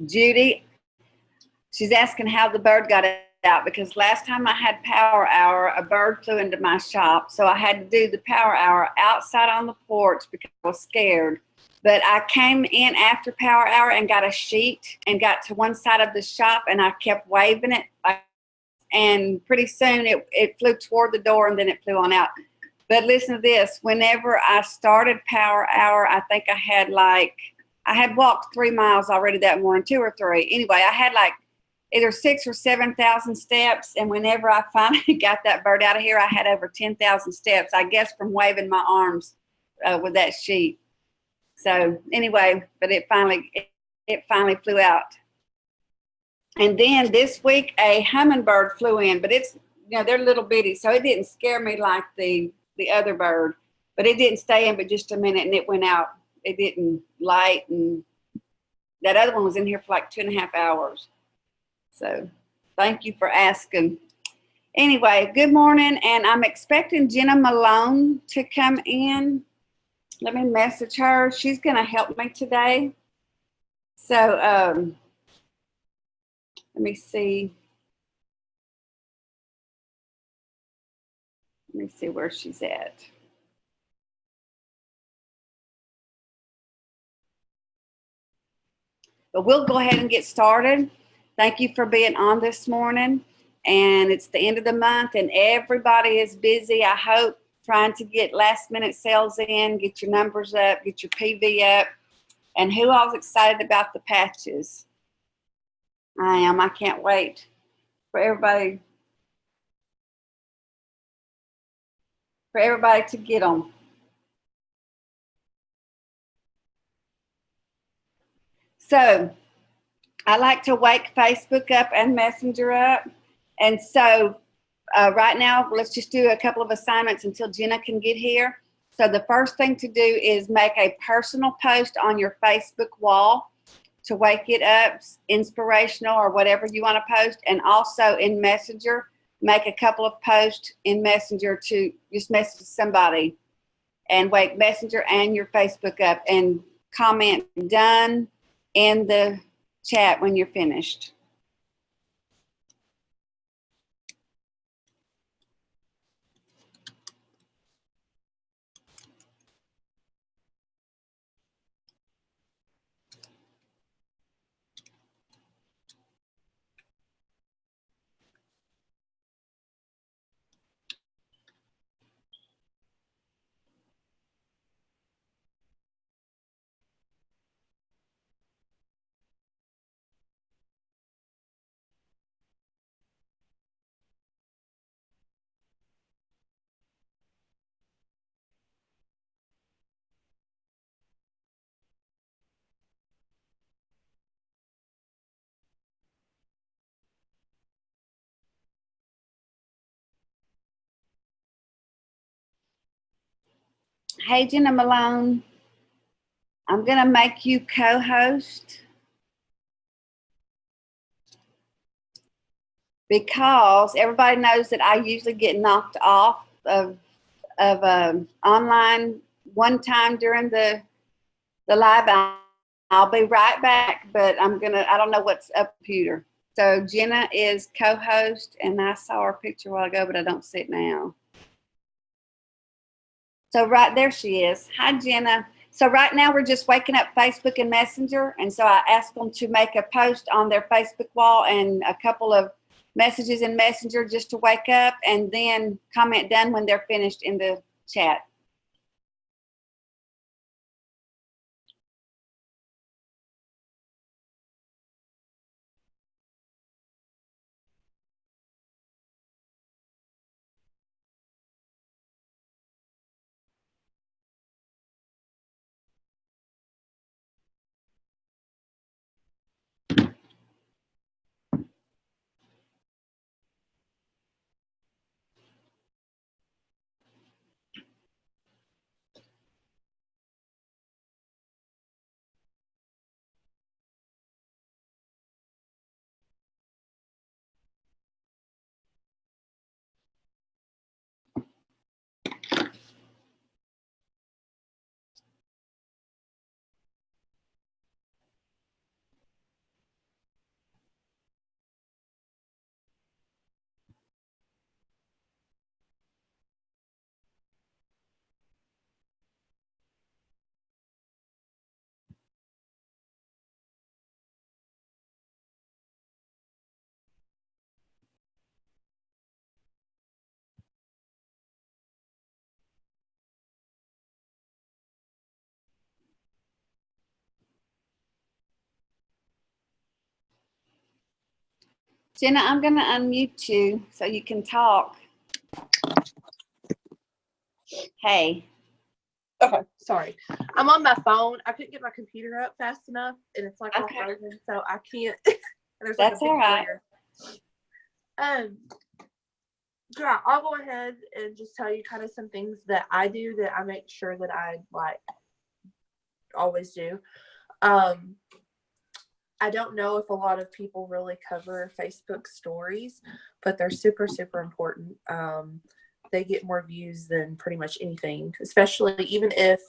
Judy, she's asking how the bird got out, because last time I had power hour, a bird flew into my shop. So I had to do the power hour outside on the porch because I was scared. But I came in after power hour and got a sheet and got to one side of the shop, and I kept waving it. And pretty soon it flew toward the door, and then it flew on out. But listen to this. Whenever I started power hour, I think I had walked 3 miles already that morning, 2 or 3. Anyway, I had like either 6,000 or 7,000 steps. And whenever I finally got that bird out of here, I had over 10,000 steps, I guess, from waving my arms with that sheet. So anyway, but it finally flew out. And then this week, a hummingbird flew in, but it's, they're little bitty, so it didn't scare me like the other bird. But it didn't stay in but just a minute, and it went out. It didn't light, and that other one was in here for like 2.5 hours. So thank you for asking. Anyway, good morning, and I'm expecting Jenna Malone to come in. Let me message her. She's going to help me today. So let me see. Let me see where she's at. But we'll go ahead and get started. Thank you for being on this morning. And it's the end of the month, and everybody is busy, I hope, trying to get last minute sales in, get your numbers up, get your PV up. And who all's excited about the patches? I am. I can't wait for everybody to get them. So I like to wake Facebook up and Messenger up. And so right now, let's just do a couple of assignments until Jenna can get here. So the first thing to do is make a personal post on your Facebook wall to wake it up, inspirational or whatever you want to post. And also in Messenger, make a couple of posts in Messenger to just message somebody and wake Messenger and your Facebook up, and comment done in the chat when you're finished. Hey, Jenna Malone, I'm going to make you co-host because everybody knows that I usually get knocked off of online one time during the live. I'll be right back, but I don't know what's up computer. So Jenna is co-host, and I saw her picture a while ago, but I don't see it now. So right there she is. Hi, Jenna. So right now we're just waking up Facebook and Messenger. And so I asked them to make a post on their Facebook wall and a couple of messages in Messenger just to wake up, and then comment done when they're finished in the chat. Jenna, I'm going to unmute you so you can talk. Hey. Okay, sorry. I'm on my phone. I couldn't get my computer up fast enough, and it's like all Okay. frozen, so I can't. There's like That's a big all right. glare. Yeah, I'll go ahead and just tell you kind of some things that I do that I make sure that I like always do. I don't know if a lot of people really cover Facebook stories, but they're super, super important. They get more views than pretty much anything, especially even if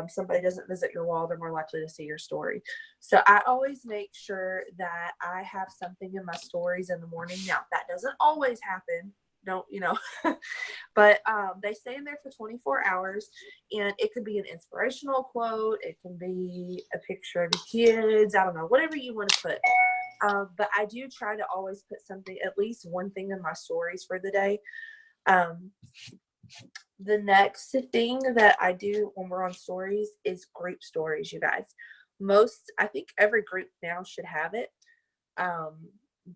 somebody doesn't visit your wall, they're more likely to see your story. So I always make sure that I have something in my stories in the morning. Now, that doesn't always happen. Don't, but they stay in there for 24 hours, and it could be an inspirational quote. It can be a picture of the kids. I don't know, whatever you want to put. But I do try to always put something, at least one thing in my stories for the day. The next thing that I do when we're on stories is group stories, you guys. I think every group now should have it.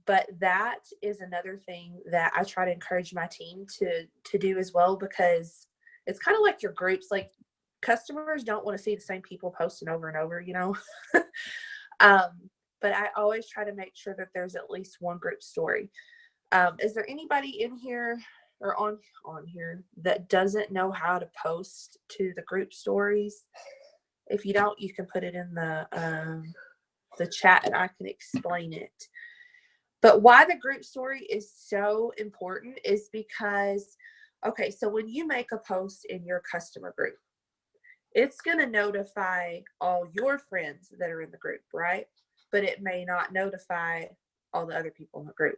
But that is another thing that I try to encourage my team to do as well, because it's kind of like your groups. Like, customers don't want to see the same people posting over and over, But I always try to make sure that there's at least one group story. Is there anybody in here or on here that doesn't know how to post to the group stories? If you don't, you can put it in the chat and I can explain it. But why the group story is so important is because, okay, so when you make a post in your customer group, it's going to notify all your friends that are in the group, right? But it may not notify all the other people in the group.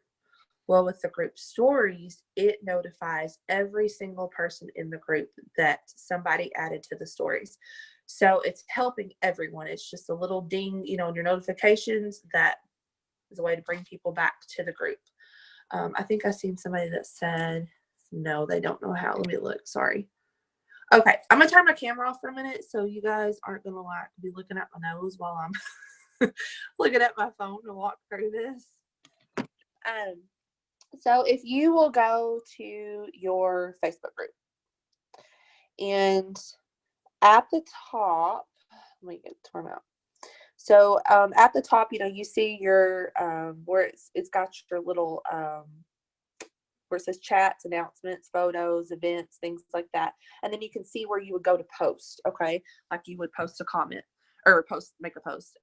Well, with the group stories, it notifies every single person in the group that somebody added to the stories. So it's helping everyone. It's just a little ding, in your notifications. That is a way to bring people back to the group. I think I seen somebody that said, no, they don't know how. Let me look. Sorry. Okay, I'm going to turn my camera off for a minute so you guys aren't going to be looking at my nose while I'm looking at my phone to walk through this. So if you will go to your Facebook group, and at the top, let me get to where I'm at. So at the top, you see your where it's got your little where it says chats, announcements, photos, events, things like that. And then you can see where you would go to post, okay? Like you would post a comment or make a post.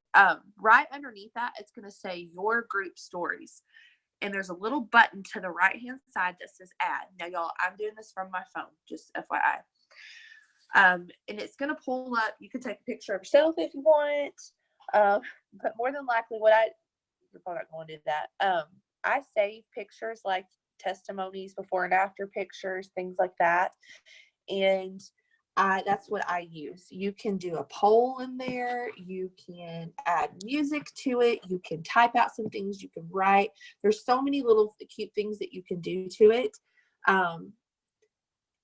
Right underneath that, it's going to say your group stories. And there's a little button to the right-hand side that says add. Now, y'all, I'm doing this from my phone, just FYI. And it's going to pull up. You can take a picture of yourself if you want. But more than likely, you're probably not going to do that. I save pictures like testimonies, before and after pictures, things like that. And that's what I use. You can do a poll in there. You can add music to it. You can type out some things. You can write. There's so many little cute things that you can do to it. And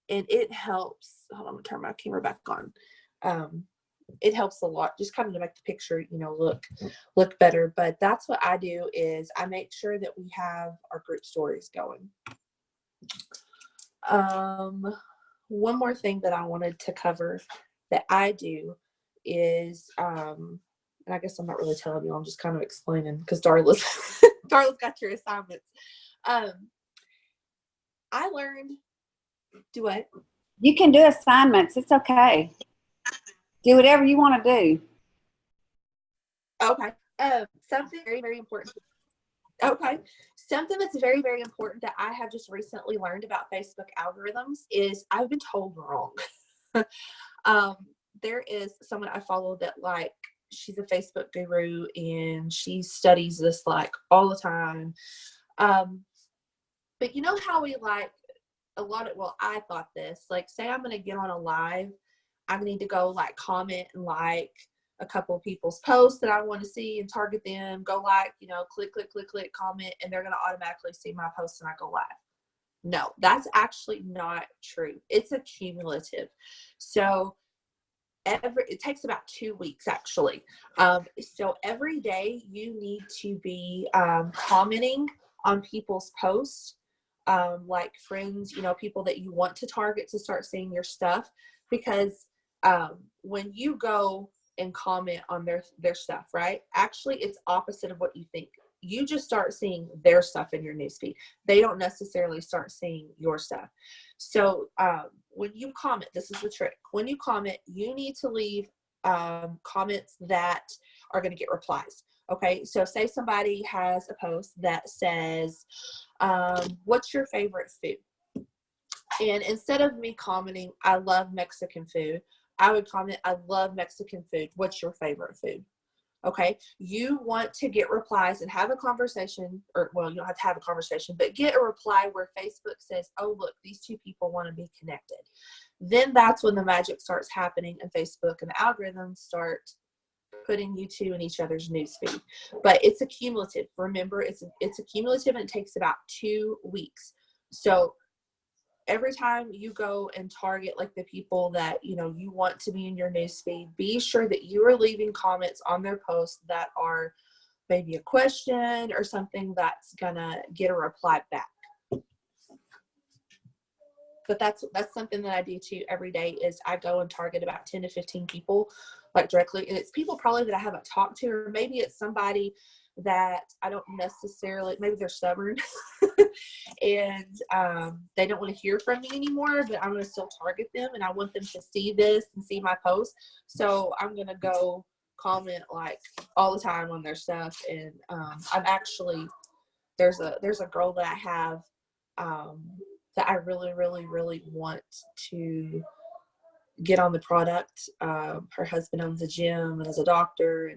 it helps. Hold on, I'm going to turn my camera back on. It helps a lot, just kind of to make the picture, look better. But that's what I do, is I make sure that we have our group stories going. One more thing that I wanted to cover that I do is, and I guess I'm not really telling you, I'm just kind of explaining, because Darla's got your assignments. I learned, do what? You can do assignments. It's okay. Do whatever you want to do. Okay. Something very, very important. Okay. Something that's very, very important that I have just recently learned about Facebook algorithms is I've been told wrong. There is someone I follow that, like, she's a Facebook guru and she studies this like all the time. But you know how we I thought this, like, say I'm going to get on a live, I need to go like comment and like a couple of people's posts that I want to see and target them, go like, click, comment, and they're going to automatically see my post and I go live. No, that's actually not true. It's a cumulative. So it takes about 2 weeks actually. So every day you need to be commenting on people's posts, like friends, people that you want to target to start seeing your stuff, because when you go and comment on their stuff, right? Actually, it's opposite of what you think. You just start seeing their stuff in your newsfeed. They don't necessarily start seeing your stuff. So when you comment, this is the trick. When you comment, you need to leave comments that are going to get replies. Okay, so say somebody has a post that says, what's your favorite food? And instead of me commenting, I love Mexican food, I would comment, I love Mexican food. What's your favorite food? Okay, you want to get replies and have a conversation, or well, you don't have to have a conversation, but get a reply where Facebook says, oh, look, these two people want to be connected. Then that's when the magic starts happening, and Facebook and the algorithms start putting you two in each other's newsfeed. But it's a cumulative. Remember, it's a cumulative, and it takes about 2 weeks. So every time you go and target like the people that you want to be in your newsfeed, be sure that you are leaving comments on their posts that are maybe a question or something that's gonna get a reply back. But that's something that I do too every day, is I go and target about 10 to 15 people, like directly, and it's people probably that I haven't talked to, or maybe it's somebody that I don't necessarily, maybe they're stubborn and they don't want to hear from me anymore, but I'm going to still target them, and I want them to see this and see my post. So I'm going to go comment like all the time on their stuff. And I'm actually, there's a girl that I have that I really, really, really want to get on the product. Her husband owns a gym and is a doctor,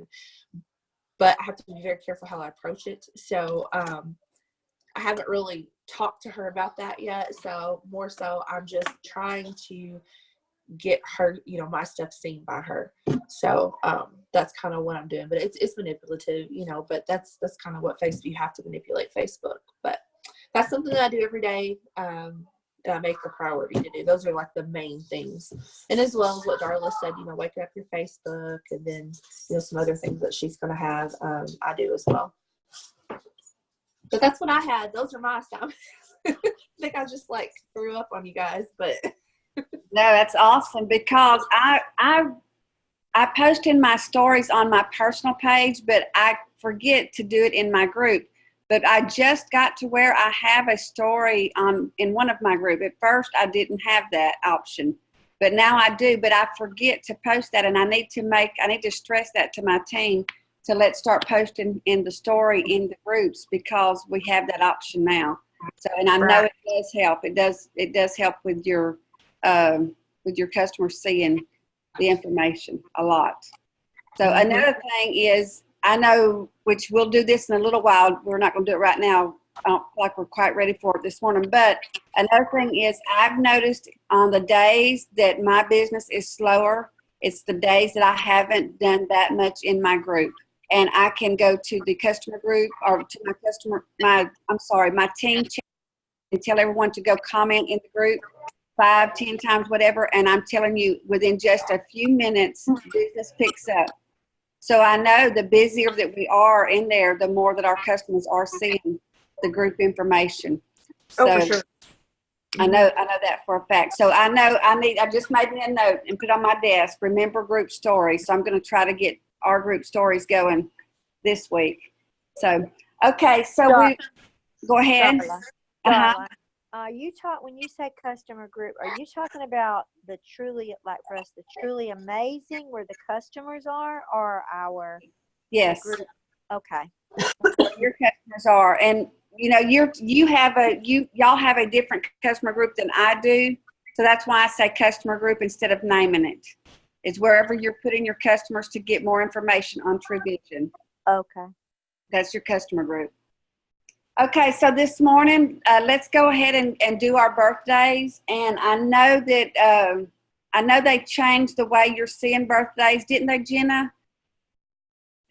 but I have to be very careful how I approach it. So I haven't really talked to her about that yet. So more so, I'm just trying to get her, my stuff seen by her. So that's kind of what I'm doing. But it's manipulative, but that's kind of what Facebook, you have to manipulate Facebook. But that's something that I do every day. That I make the priority to do. Those are like the main things. And as well as what Darla said, wake up your Facebook, and then, some other things that she's going to have, I do as well. But that's what I had. Those are my assignments. I think I just threw up on you guys, but. No, that's awesome, because I post in my stories on my personal page, but I forget to do it in my group. But I just got to where I have a story in one of my group. At first, I didn't have that option, but now I do. But I forget to post that, and I need to stress that to my team to let's start posting in the story in the groups, because we have that option now. So, and I know it does help. It does help with your customers seeing the information a lot. So another thing is, I know, which we'll do this in a little while. We're not going to do it right now. I don't feel like we're quite ready for it this morning. But another thing is, I've noticed on the days that my business is slower, it's the days that I haven't done that much in my group. And I can go to the customer group, or to my team chat, and tell everyone to go comment in the group 5, 10 times, whatever. And I'm telling you, within just a few minutes, business picks up. So I know the busier that we are in there, the more that our customers are seeing the group information. So for sure. I know that for a fact. So I know I just made me a note and put on my desk, remember group stories. So I'm going to try to get our group stories going this week. So, okay. So go ahead. Darla, when you say customer group, are you talking about the truly, like for us, the truly amazing, where the customers are, or our yes group? Okay. Your customers are, and y'all have a different customer group than I do, so that's why I say customer group instead of naming it. It's wherever you're putting your customers to get more information on TrueVision. Okay. That's your customer group. Okay, so this morning, let's go ahead and do our birthdays. And I know that they changed the way you're seeing birthdays, didn't they, Jenna?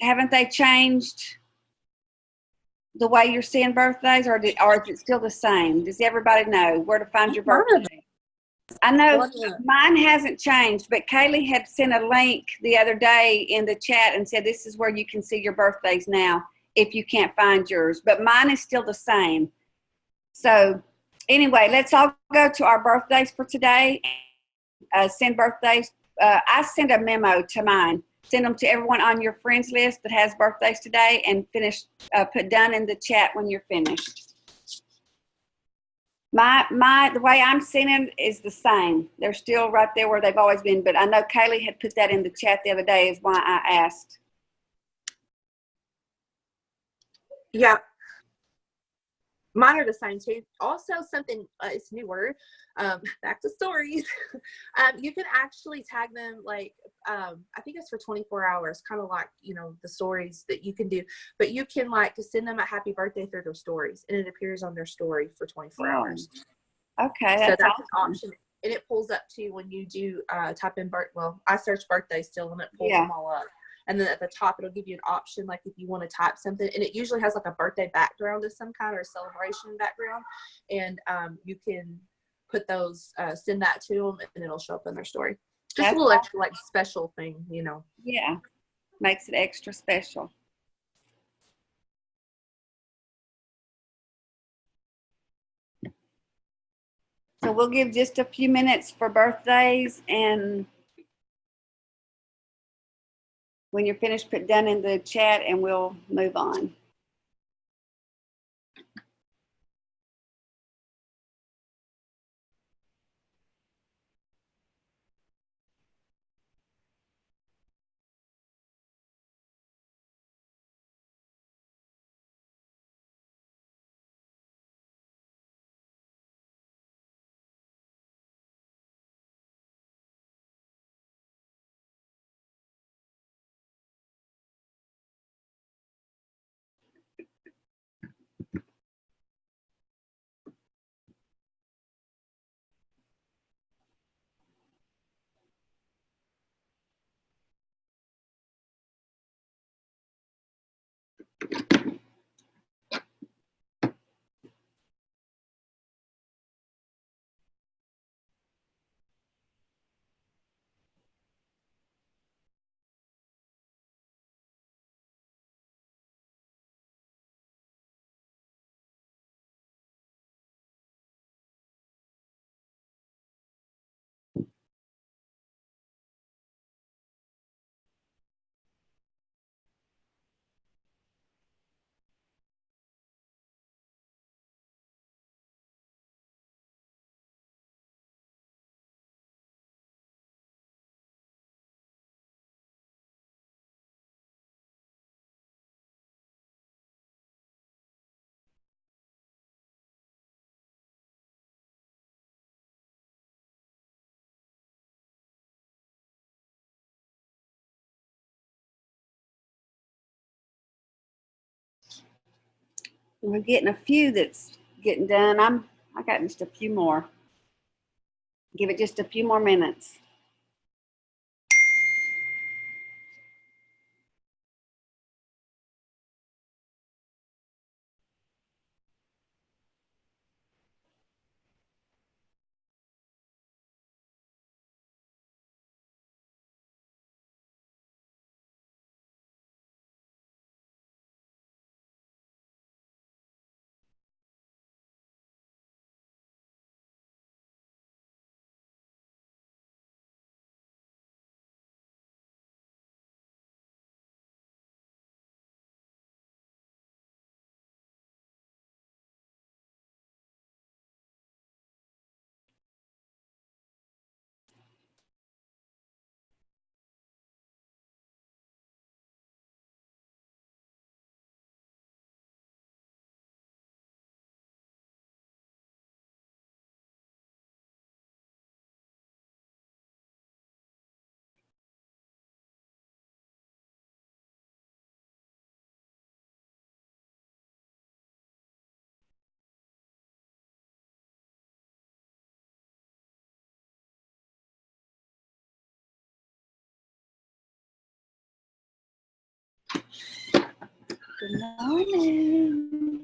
Haven't they changed the way you're seeing birthdays, or is it still the same? Does everybody know where to find your birthday? I know mine hasn't changed, but Kaylee had sent a link the other day in the chat and said this is where you can see your birthdays now. if you can't find yours. But mine is still the same. So anyway, let's all go to our birthdays for today. Send birthdays. I send a memo to mine. Send them to everyone on your friends list that has birthdays today, and put done in the chat when you're finished. The way I'm sending is the same. They're still right there where they've always been, but I know Kaylee had put that in the chat the other day, is why I asked. Yeah. Mine are the same too. Also, something it's newer. Back to stories. You can actually tag them like I think it's for 24 hours, kind of like the stories that you can do. But you can like send them a happy birthday through their stories, and it appears on their story for 24 hours. Okay, so that's awesome. an option, and it pulls up to when you do type in Well, I search birthday still, and it pulls them all up. And then at the top, it'll give you an option, like if you want to type something, and it usually has like a birthday background of some kind or a celebration background. And you can put those, send that to them, and it'll show up in their story. Just a little extra like special thing, Yeah, makes it extra special. So we'll give just a few minutes for birthdays, and when you're finished, put done in the chat and we'll move on. We're getting a few that's getting done. I got just a few more. Give it just a few more minutes. Good morning.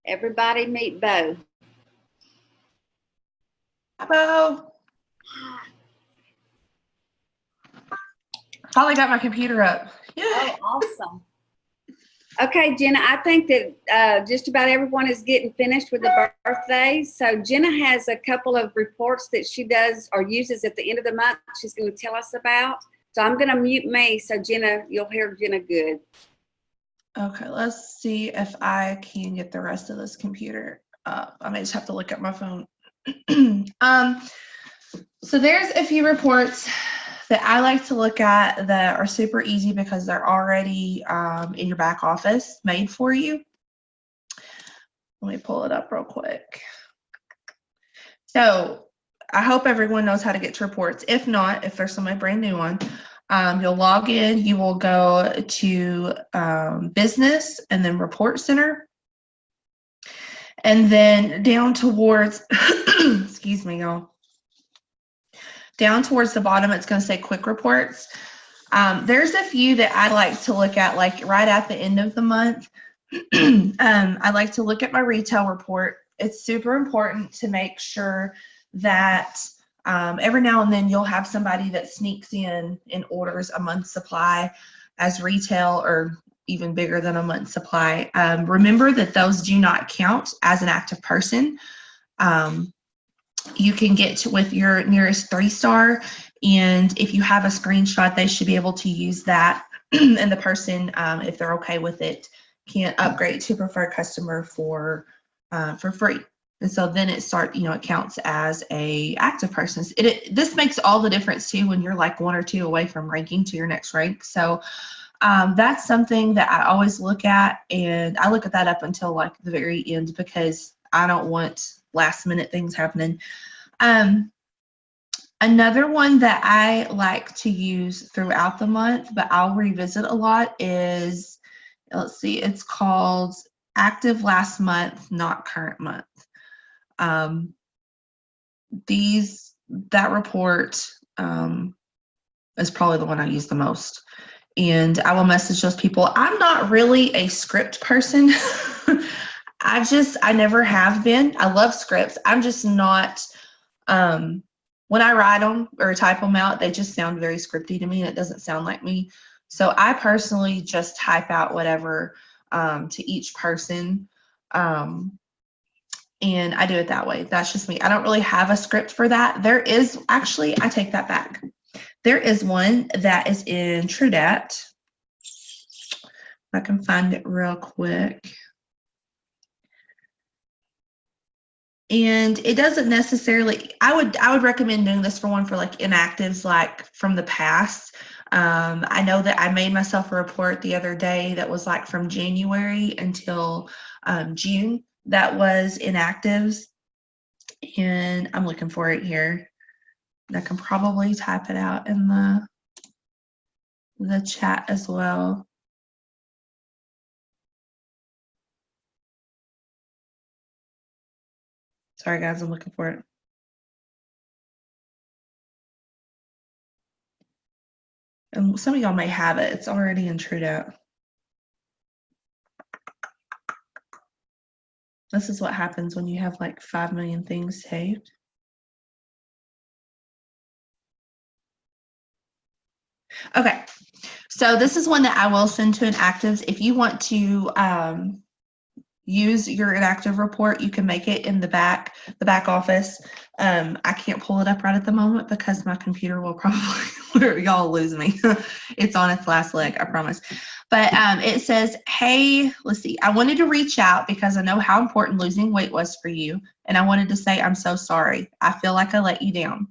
Everybody meet Bo. Bo. Finally got my computer up. Yeah. Oh, awesome. Okay, Jenna, I think that just about everyone is getting finished with the birthdays. So Jenna has a couple of reports that she does or uses at the end of the month. She's going to tell us about. So I'm going to mute me so Jenna, you'll hear Jenna good. Okay, let's see if I can get the rest of this computer up. I may just have to look at my phone. So there's a few reports that I like to look at that are super easy because they're already in your back office made for you. Let me pull it up real quick. So I hope everyone knows how to get to reports. If not, if there's somebody brand new on, you'll log in, you will go to business and then report center. And then down towards, excuse me, y'all. Down towards the bottom, it's going to say quick reports. There's a few that I like to look at, like right at the end of the month. I like to look at my retail report. It's super important to make sure that every now and then you'll have somebody that sneaks in and orders a month's supply as retail or even bigger than a month's supply. Remember that those do not count as an active person. You can get with your nearest 3-star, and if you have a screenshot, they should be able to use that. And the person, if they're okay with it, can upgrade to preferred customer for free. And so then it counts as a active person. This makes all the difference too when you're like 1 or 2 away from ranking to your next rank. So that's something that I always look at, and I look at that up until like the very end because I don't want last minute things happening. Another one that I like to use throughout the month, but I'll revisit a lot is, let's see, it's called active last month, not current month. That report is probably the one I use the most. And I will message those people. I'm not really a script person. I never have been. I love scripts. I'm just not, when I write them or type them out, they just sound very scripty to me and it doesn't sound like me. So I personally just type out whatever to each person. And I do it that way. That's just me. I don't really have a script for that. There is, actually, I take that back. There is one that is in TrueDat. I can find it real quick. And it doesn't necessarily, I would recommend doing this for one for like inactives, like from the past. I know that I made myself a report the other day that was like from January until June. That was inactives. And I'm looking for it here. I can probably type it out in the chat as well. Sorry guys, I'm looking for it. And some of y'all may have it. It's already in TrueDat. This is what happens when you have like 5 million things saved. Okay, so this is one that I will send to inactives. If you want to use your inactive report, you can make it in the back office. I can't pull it up right at the moment because my computer will probably, y'all lose me. It's on its last leg, I promise. But it says, hey, let's see, I wanted to reach out because I know how important losing weight was for you. And I wanted to say, I'm so sorry. I feel like I let you down.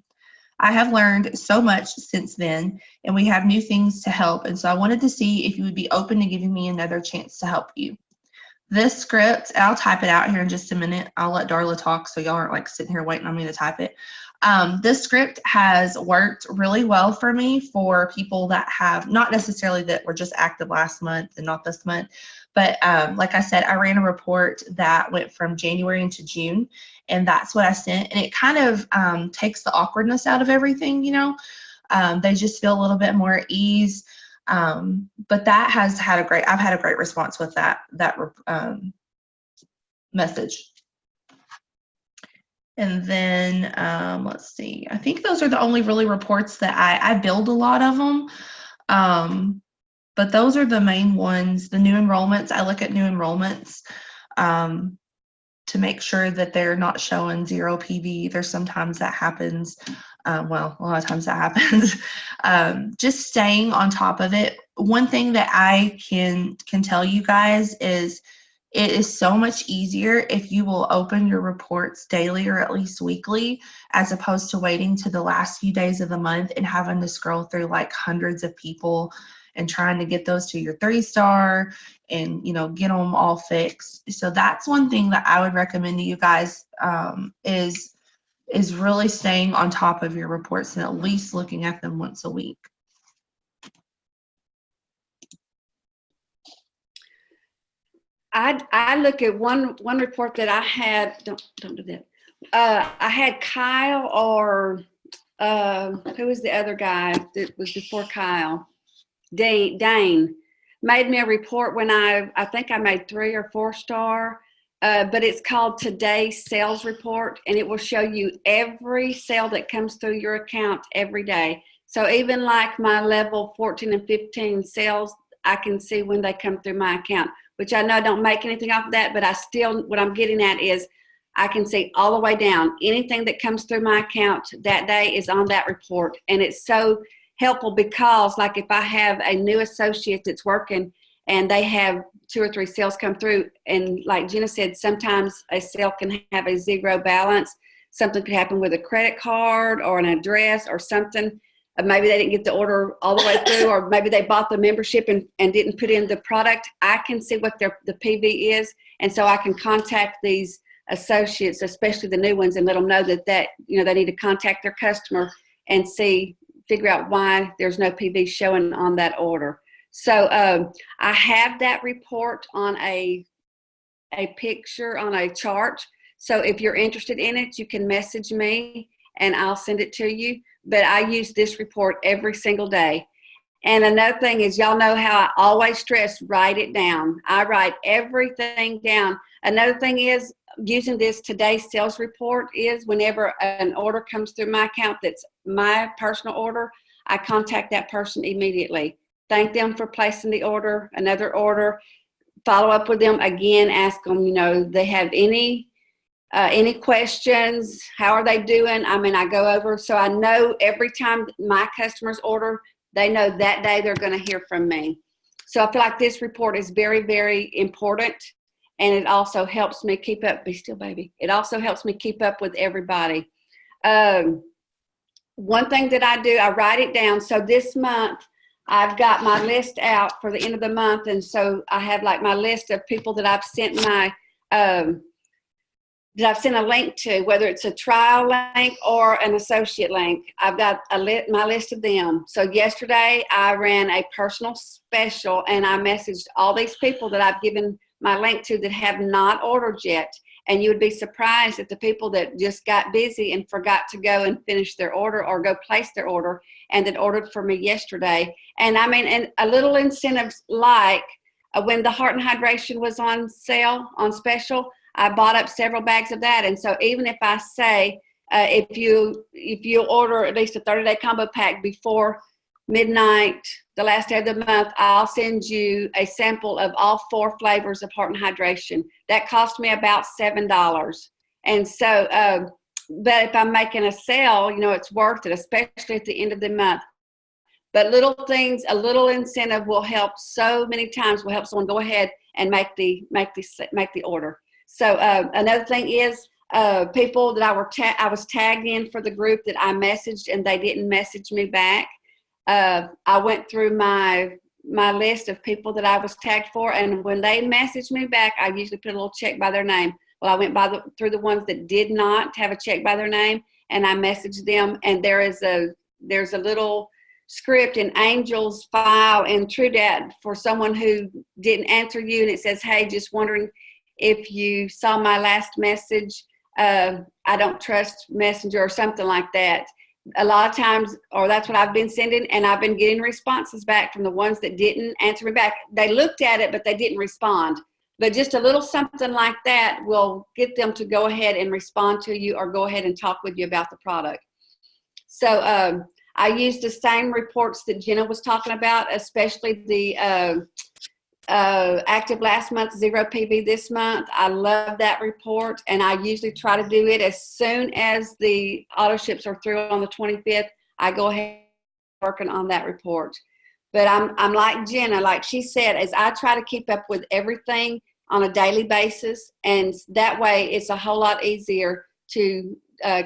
I have learned so much since then, and we have new things to help. And so I wanted to see if you would be open to giving me another chance to help you. This script, I'll type it out here in just a minute. I'll let Darla talk so y'all aren't like sitting here waiting on me to type it. This script has worked really well for me for people that have, not necessarily that were just active last month and not this month, but like I said, I ran a report that went from January into June, and that's what I sent. And it kind of takes the awkwardness out of everything, you know. They just feel a little bit more at ease. But that has had I've had a great response with that message. And then let's see, I think those are the only really reports that I build a lot of them. But those are the main ones. The new enrollments, I look at new enrollments to make sure that they're not showing 0 PV. There's sometimes that happens. Well, a lot of times that happens. Just staying on top of it. One thing that I can tell you guys is it is so much easier if you will open your reports daily or at least weekly, as opposed to waiting to the last few days of the month and having to scroll through like hundreds of people and trying to get those to your 3-star and, get them all fixed. So that's one thing that I would recommend to you guys is really staying on top of your reports and at least looking at them once a week. I look at one report that I had. Don't do that. I had Kyle, or who was the other guy that was before Kyle? Dane made me a report when I think I made 3 or 4-star. But it's called Today's Sales Report, and it will show you every sale that comes through your account every day. So even like my level 14 and 15 sales, I can see when they come through my account, which I know I don't make anything off of that, but I still, what I'm getting at is I can see all the way down. Anything that comes through my account that day is on that report. And it's so helpful because, like, if I have a new associate that's working and they have 2 or 3 sales come through, and like Jenna said, sometimes a sale can have a 0 balance. Something could happen with a credit card or an address or something. Maybe they didn't get the order all the way through, or maybe they bought the membership and didn't put in the product. I can see what the PV is, and so I can contact these associates, especially the new ones, and let them know that they need to contact their customer and figure out why there's no PV showing on that order. So I have that report on a picture on a chart. So if you're interested in it, you can message me and I'll send it to you. But I use this report every single day. And another thing is, y'all know how I always stress, write it down. I write everything down. Another thing is, using this Today's Sales Report is whenever an order comes through my account that's my personal order, I contact that person immediately. Thank them for placing the order, another order, follow up with them again, ask them, they have any questions, how are they doing? I mean, I go over, so I know every time my customers order, they know that day they're going to hear from me. So I feel like this report is very, very important, and it also helps me keep up. Be still, baby. It also helps me keep up with everybody. One thing that I do, I write it down. So this month, I've got my list out for the end of the month, and so I have like my list of people that I've sent that I've sent a link to, whether it's a trial link or an associate link. I've got my list of them. So yesterday I ran a personal special, and I messaged all these people that I've given my link to that have not ordered yet. And you would be surprised at the people that just got busy and forgot to go and finish their order or go place their order, and that ordered for me yesterday. And I mean, and a little incentives like when the Heart and Hydration was on sale, on special, I bought up several bags of that. And so even if I say, if you order at least a 30-day combo pack before midnight, the last day of the month, I'll send you a sample of all 4 flavors of Heart and Hydration. That cost me about $7. And so, but if I'm making a sale, it's worth it, especially at the end of the month. But little things, a little incentive will help so many times, will help someone go ahead and make the order. So another thing is people that I was tagged in for the group that I messaged and they didn't message me back. I went through my list of people that I was tagged for, and when they messaged me back, I usually put a little check by their name. Well, I went through the ones that did not have a check by their name, and I messaged them. And there's a little script in Angel's file in TrueDat for someone who didn't answer you, and it says, "Hey, just wondering if you saw my last message. I don't trust Messenger," or something like that. A lot of times, or that's what I've been sending, and I've been getting responses back from the ones that didn't answer me back. They looked at it, but they didn't respond. But just a little something like that will get them to go ahead and respond to you or go ahead and talk with you about the product. So I use the same reports that Jenna was talking about, especially the active last month, 0 PB this month. I love that report, and I usually try to do it as soon as the auto ships are through on the 25th. I go ahead working on that report. But I'm like Jenna, like she said, as I try to keep up with everything on a daily basis, and that way it's a whole lot easier to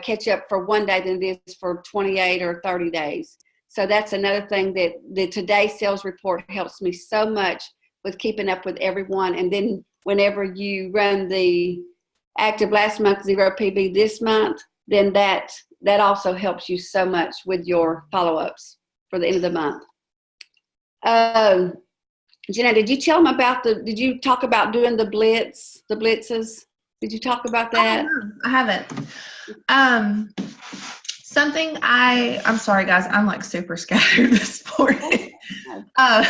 catch up for one day than it is for 28 or 30 days. So that's another thing that the Today Sales Report helps me so much with keeping up with everyone. And then whenever you run the active last month, 0 PB this month, then that also helps you so much with your follow-ups for the end of the month. Jenna, did you tell them about did you talk about doing the blitzes? Did you talk about that? I haven't. Something I'm sorry guys, I'm like super scattered this morning. I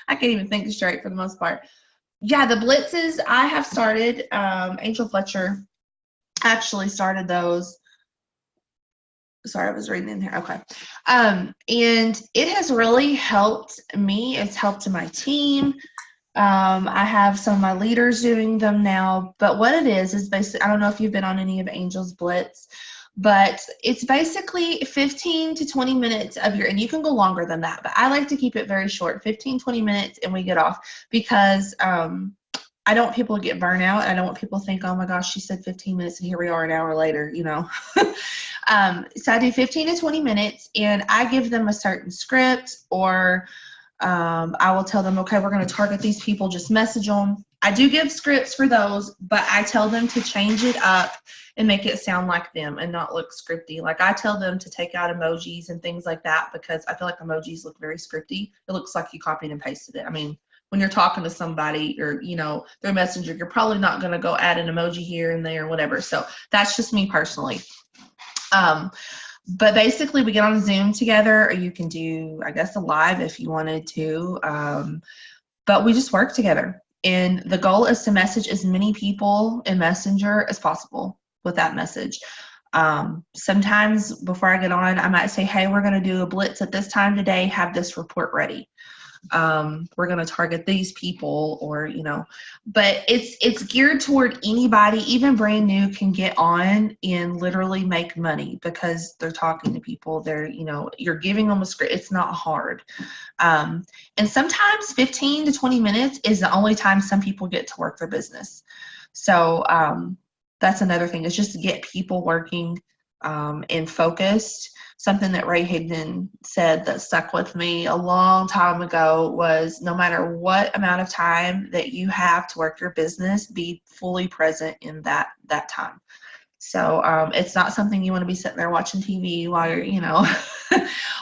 can't even think straight for the most part. Yeah, the blitzes I have started. Angel Fletcher actually started those. Sorry, I was reading in here. Okay. And it has really helped me. It's helped my team. I have some of my leaders doing them now. But what it is basically, I don't know if you've been on any of Angel's Blitz, but it's basically 15 to 20 minutes of and you can go longer than that, but I like to keep it very short, 15, 20 minutes, and we get off because I don't want people to get burnout. I don't want people to think, oh my gosh, she said 15 minutes and here we are an hour later, you know. So I do 15 to 20 minutes and I give them a certain script, or I will tell them, okay, we're going to target these people, just message them. I do give scripts for those, but I tell them to change it up and make it sound like them and not look scripty. Like I tell them to take out emojis and things like that because I feel like emojis look very scripty. It looks like you copied and pasted it. I mean, when you're talking to somebody or, you know, their messenger, you're probably not going to go add an emoji here and there or whatever. So that's just me personally. But basically we get on Zoom together, or you can do, I guess, a live if you wanted to. But we just work together. And the goal is to message as many people in Messenger as possible with that message. Sometimes before I get on, I might say, hey, we're going to do a blitz at this time today. Have this report ready. We're going to target these people, or, you know, but it's geared toward anybody, even brand new, can get on and literally make money because they're talking to people. They're, you know, you're giving them a script. It's not hard. And sometimes 15 to 20 minutes is the only time some people get to work their business. So, that's another thing, is just to get people working, and focused. Something that Ray Higdon said that stuck with me a long time ago was, no matter what amount of time that you have to work your business, be fully present in that time. So it's not something you want to be sitting there watching TV while you're, you know,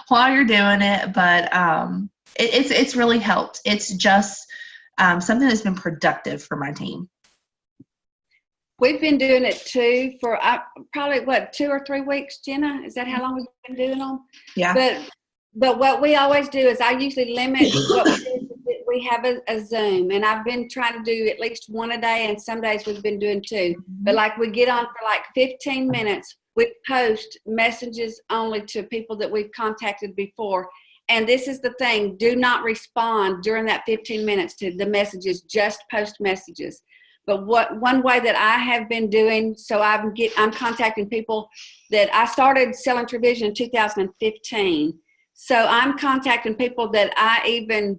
while you're doing it, but it's really helped. It's just something that's been productive for my team. We've been doing it too for probably 2 or 3 weeks, Jenna? Is that how long we've been doing them? Yeah. But what we always do is I usually limit what we do. We have a Zoom, and I've been trying to do at least one a day, and some days we've been doing 2. But like we get on for like 15 minutes. We post messages only to people that we've contacted before. And this is the thing, do not respond during that 15 minutes to the messages, just post messages. But one way that I have been doing, so I'm contacting people that I started selling Trevision in 2015. So I'm contacting people that even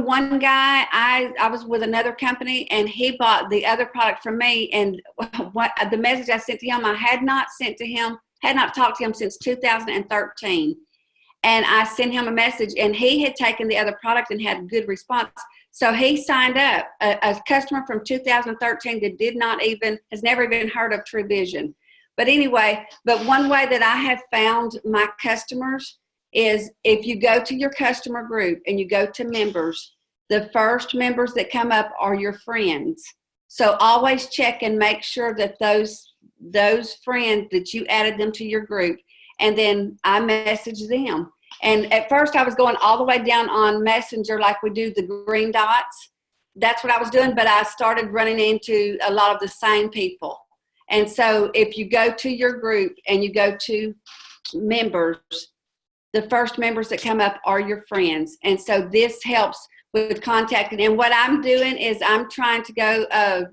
one guy, I was with another company and he bought the other product from me, and the message I sent to him, I had not talked to him since 2013. And I sent him a message, and he had taken the other product and had a good response. So he signed up, a customer from 2013 that has never even heard of Trevision. But anyway, one way that I have found my customers is if you go to your customer group and you go to members, the first members that come up are your friends. So always check and make sure that those friends that you added them to your group, and then I message them. And at first I was going all the way down on Messenger like we do the green dots. that's what I was doing, but I started running into a lot of the same people. And so if you go to your group and you go to members, the first members that come up are your friends. And so this helps with contacting. And what I'm doing is I'm trying to go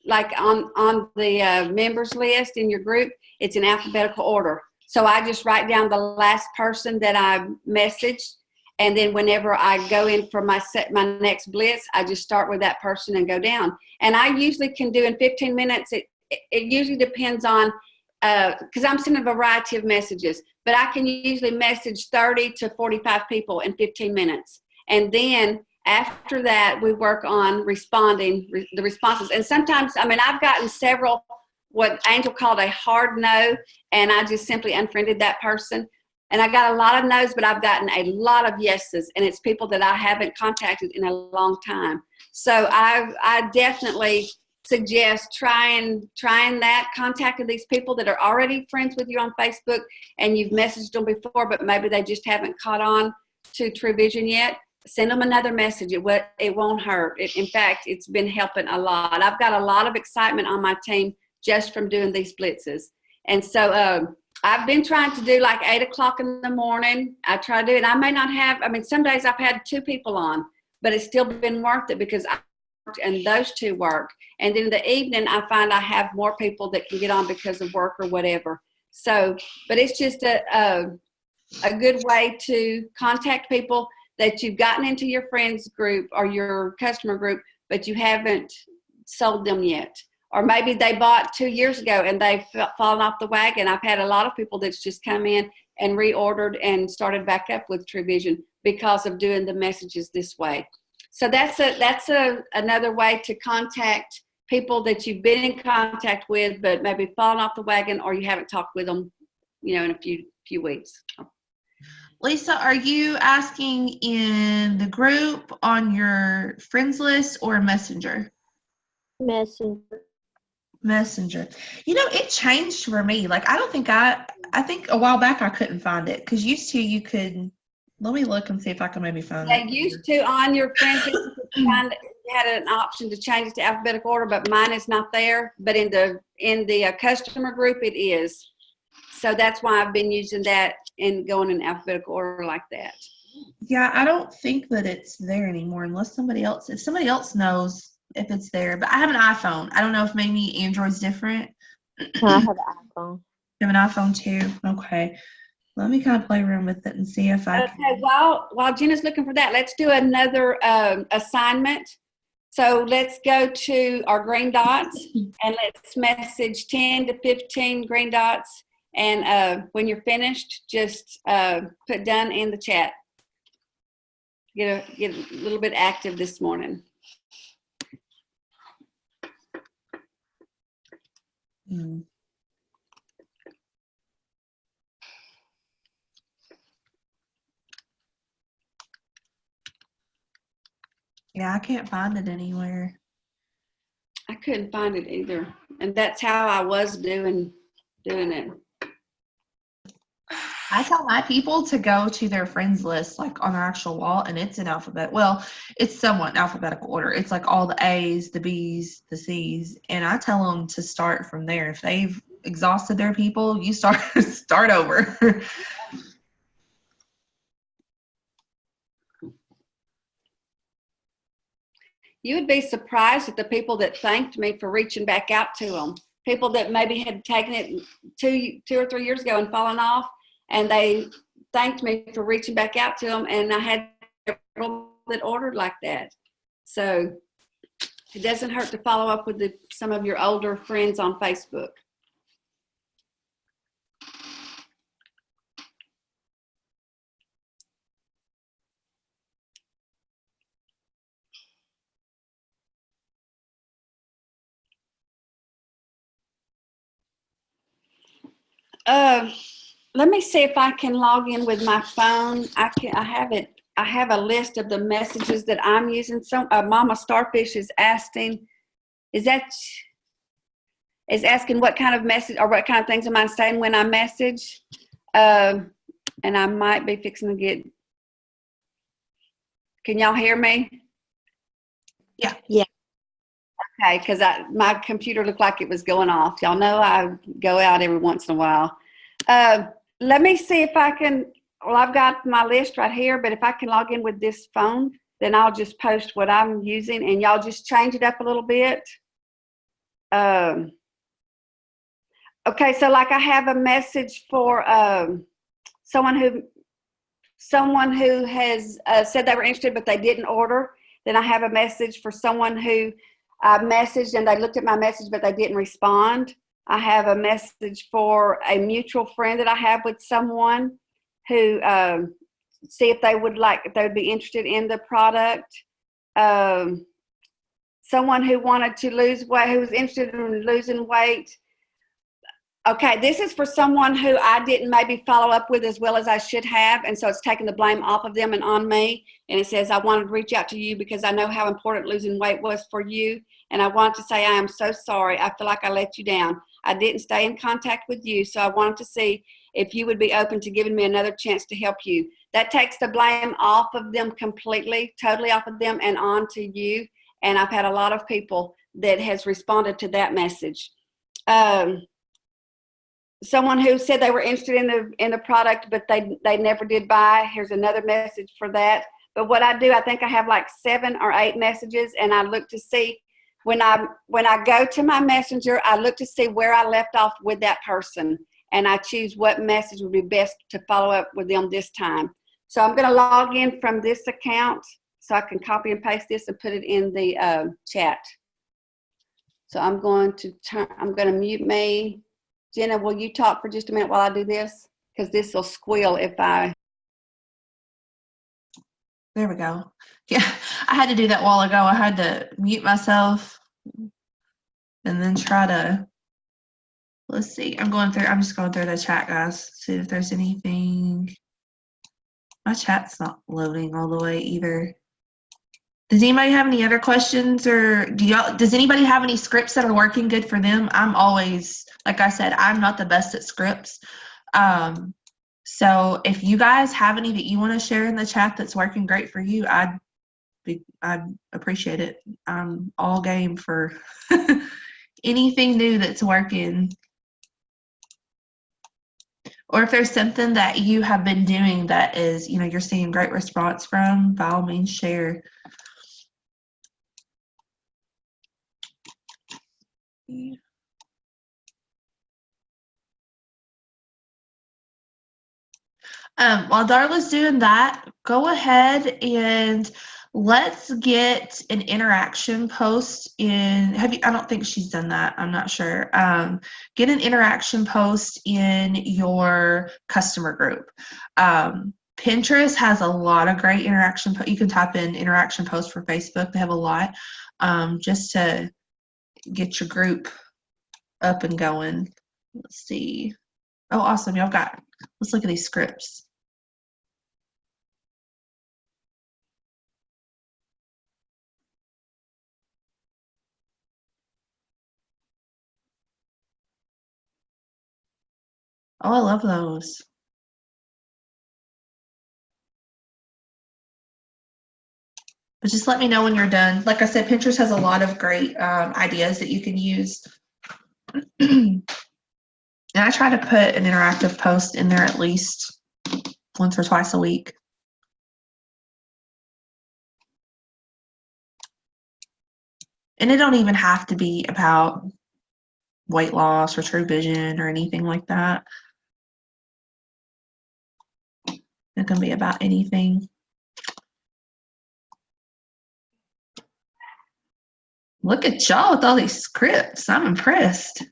like on the members list in your group, it's in alphabetical order. So I just write down the last person that I messaged. And then whenever I go in for my next blitz, I just start with that person and go down. And I usually can do in 15 minutes. It usually depends on, because I'm sending a variety of messages, but I can usually message 30 to 45 people in 15 minutes. And then after that, we work on responding, the responses. And sometimes, I mean, I've gotten several, what Angel called a hard no, and I just simply unfriended that person. And I got a lot of no's, but I've gotten a lot of yeses, and it's people that I haven't contacted in a long time. So I definitely suggest trying that, contacting these people that are already friends with you on Facebook, and you've messaged them before, but maybe they just haven't caught on to True Vision yet. Send them another message. It won't hurt. In fact, it's been helping a lot. I've got a lot of excitement on my team just from doing these blitzes. And so I've been trying to do like 8 o'clock in the morning. I try to do it. I may not have, I mean, some days I've had 2 people on, but it's still been worth it because I worked and those 2 work. And then in the evening, I find I have more people that can get on because of work or whatever. So, but it's just a good way to contact people that you've gotten into your friends group or your customer group, but you haven't sold them yet. Or maybe they bought 2 years ago and they've fallen off the wagon. I've had a lot of people that's just come in and reordered and started back up with True Vision because of doing the messages this way. So that's another way to contact people that you've been in contact with, but maybe fallen off the wagon, or you haven't talked with them, in a few weeks. Lisa, are you asking in the group, on your friends list, or Messenger? Messenger. It changed for me. Like, I think a while back I couldn't find it, because used to you could. Let me look and see if I can maybe find it. They used to on your friends list, you had an option to change it to alphabetical order, but mine is not there. But in the customer group, it is. So that's why I've been using that and going in alphabetical order like that. Yeah, I don't think that it's there anymore unless if somebody else knows if it's there. But I have an iPhone. I don't know if maybe Android's different. I have an iPhone. You have an iPhone too? Okay. Let me kind of play around with it and see if I can. Okay, while Jenna's looking for that, let's do another assignment. So let's go to our green dots and let's message 10 to 15 green dots. And when you're finished, just put done in the chat. Get a little bit active this morning. Yeah, I can't find it anywhere. I couldn't find it either. And that's how I was doing it. I tell my people to go to their friends list, like on their actual wall, and it's in alphabet. Well, it's somewhat in alphabetical order. It's like all the A's, the B's, the C's, and I tell them to start from there. If they've exhausted their people, you start over. You would be surprised at the people that thanked me for reaching back out to them. People that maybe had taken it two or 3 years ago and fallen off, and they thanked me for reaching back out to them, and I had people that ordered like that. So it doesn't hurt to follow up with some of your older friends on Facebook. Let me see if I can log in with my phone. I have it. I have a list of the messages that I'm using. Mama Starfish is asking, is asking what kind of message or what kind of things am I saying when I message? And I might be fixing to get. Can y'all hear me? Yeah. Okay, because my computer looked like it was going off. Y'all know I go out every once in a while. Let me see if I can. Well, I've got my list right here, but if I can log in with this phone, then I'll just post what I'm using, and y'all just change it up a little bit. Okay, so like I have a message for someone who has said they were interested but they didn't order. Then I have a message for someone who I messaged and they looked at my message but they didn't respond. I have a message for a mutual friend that I have with someone who see if they would be interested in the product. Someone who wanted to lose weight, who was interested in losing weight. Okay, this is for someone who I didn't maybe follow up with as well as I should have, and so it's taking the blame off of them and on me. And it says, I wanted to reach out to you because I know how important losing weight was for you, and I want to say I am so sorry. I feel like I let you down. I didn't stay in contact with you, so I wanted to see if you would be open to giving me another chance to help you. That takes the blame off of them completely, totally off of them and on to you. And I've had a lot of people that has responded to that message. Someone who said they were interested in the product, but they never did buy. Here's another message for that. But what I do, I think I have like 7 or 8 messages, and I look to see when I go to my messenger, I look to see where I left off with that person, and I choose what message would be best to follow up with them this time. So I'm going to log in from this account so I can copy and paste this and put it in the chat. So I'm going to mute me. Jenna, will you talk for just a minute while I do this? Because this will squeal if I... There we go. Yeah, I had to do that a while ago. I had to mute myself and then try to, let's see. I'm just going through the chat, guys, see if there's anything. My chat's not loading all the way either. Does anybody have any other questions, or does anybody have any scripts that are working good for them? I'm always, like I said, I'm not the best at scripts. So if you guys have any that you want to share in the chat that's working great for you, I'd appreciate it. I'm all game for anything new that's working. Or if there's something that you have been doing that is, you're seeing great response from, by all means, share. While Darla's doing that, go ahead and let's get an interaction post in. I don't think she's done that. I'm not sure. Get an interaction post in your customer group. Pinterest has a lot of great interaction. You can type in interaction post for Facebook. They have a lot just to get your group up and going. Let's see. Oh, awesome. Let's look at these scripts. Oh, I love those. But just let me know when you're done. Like I said, Pinterest has a lot of great ideas that you can use. And I try to put an interactive post in there at least once or twice a week. And it don't even have to be about weight loss or True Vision or anything like that. It can be about anything. Look at y'all with all these scripts. I'm impressed.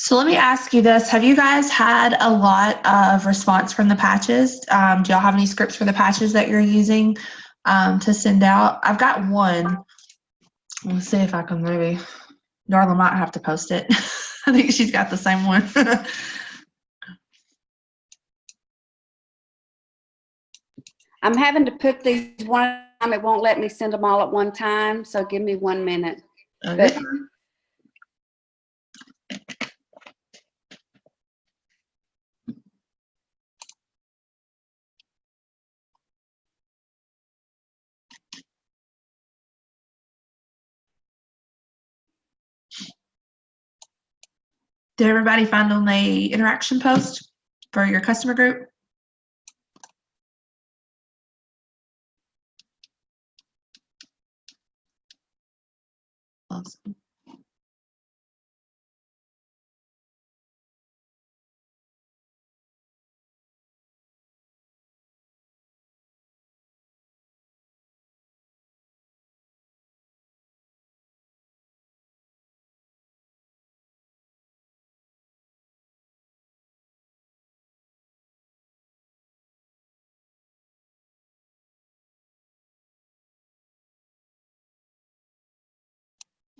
So let me ask you this. Have you guys had a lot of response from the patches? Do y'all have any scripts for the patches that you're using to send out? I've got one. Let's see if I can maybe, Darla might have to post it. I think she's got the same one. I'm having to put these one time. It won't let me send them all at one time. So give me 1 minute. Okay. But Did everybody find on the interaction post for your customer group? Awesome.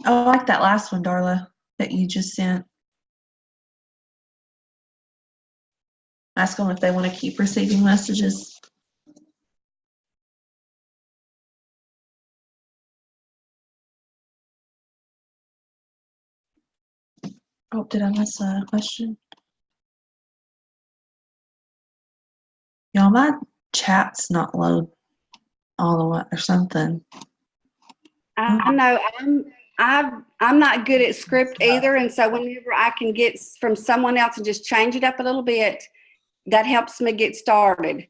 Oh, I like that last one, Darla, that you just sent. Ask them if they want to keep receiving messages. Oh, did I miss a question? Y'all, my chat's not load all the way or something. I know I'm not good at script either, and so whenever I can get from someone else and just change it up a little bit, that helps me get started.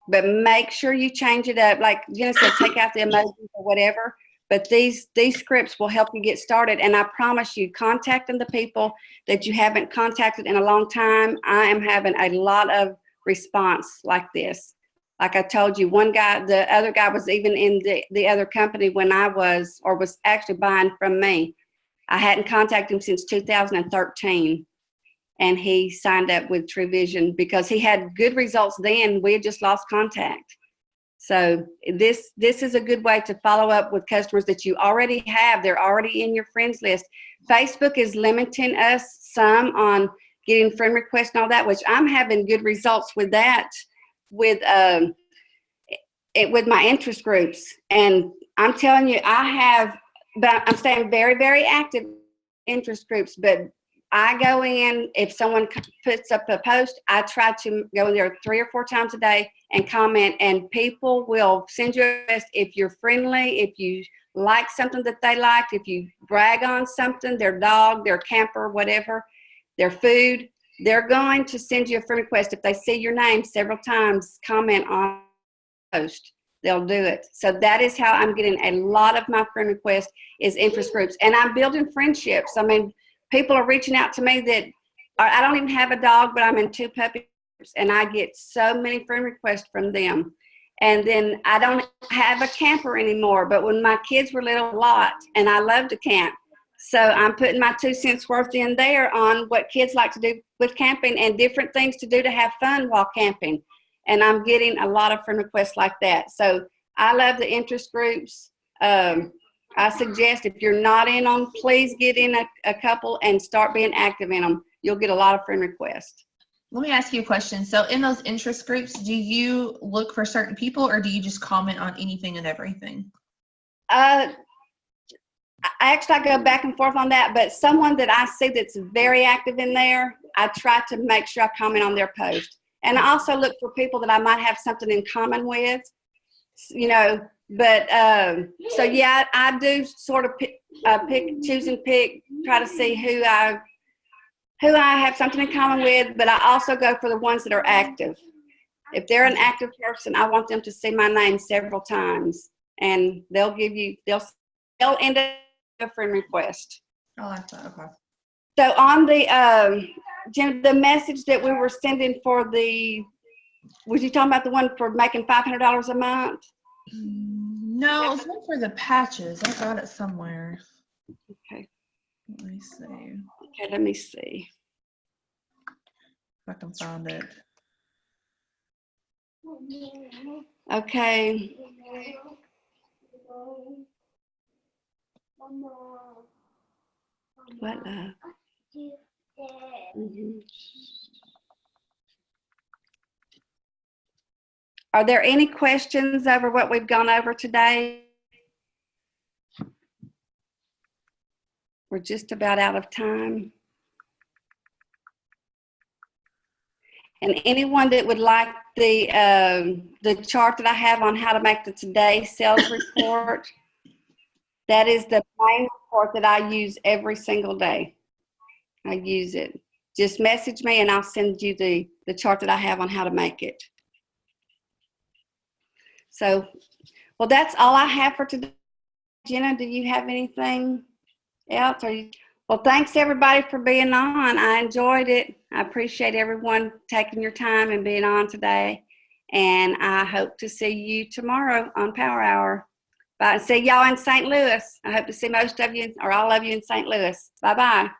But make sure you change it up, like Jenna said, take out the emojis or whatever. But these scripts will help you get started, and I promise you, contacting the people that you haven't contacted in a long time, I am having a lot of response like this. Like I told you, one guy, the other guy was even in the other company when I was actually buying from me. I hadn't contacted him since 2013, and he signed up with TrueVision because he had good results then. We had just lost contact. So this is a good way to follow up with customers that you already have. They're already in your friends list. Facebook is limiting us some on getting friend requests and all that, which I'm having good results with that, with my interest groups. And I'm telling you, but I'm staying very, very active in interest groups. But I go in, if someone puts up a post, I try to go in there 3 or 4 times a day and comment, and people will send you a list if you're friendly, if you like something that they like, if you brag on something, their dog, their camper, whatever, their food, they're going to send you a friend request. If they see your name several times, comment on post, they'll do it. So that is how I'm getting a lot of my friend requests is interest groups, and I'm building friendships. I mean, people are reaching out to me that I don't even have a dog, but I'm in 2 puppy groups, and I get so many friend requests from them. And then I don't have a camper anymore, but when my kids were little, a lot, and I love to camp. So I'm putting my 2 cents worth in there on what kids like to do with camping and different things to do to have fun while camping. And I'm getting a lot of friend requests like that. So I love the interest groups. I suggest if you're not in them, please get in a couple and start being active in them. You'll get a lot of friend requests. Let me ask you a question. So in those interest groups, do you look for certain people or do you just comment on anything and everything? I go back and forth on that, but someone that I see that's very active in there, I try to make sure I comment on their post. And I also look for people that I might have something in common with, you know. But so yeah, I do sort of choose and pick, try to see who I have something in common with. But I also go for the ones that are active. If they're an active person, I want them to see my name several times, and they'll end up a friend request. I like that. Okay. So on the message that we were sending for was you talking about the one for making $500 a month? No, it was one for the patches. I got it somewhere. Okay. Let me see. Okay, let me see. If I can find it. Okay. What love? Mhm. Are there any questions over what we've gone over today? We're just about out of time. And anyone that would like the chart that I have on how to make the Today sales report, that is the main report that I use every single day. I use it. Just message me and I'll send you the chart that I have on how to make it. So, well, that's all I have for today. Jenna, do you have anything else? Well, thanks everybody for being on. I enjoyed it. I appreciate everyone taking your time and being on today. And I hope to see you tomorrow on Power Hour. Bye. See y'all in St. Louis. I hope to see most of you or all of you in St. Louis. Bye-bye.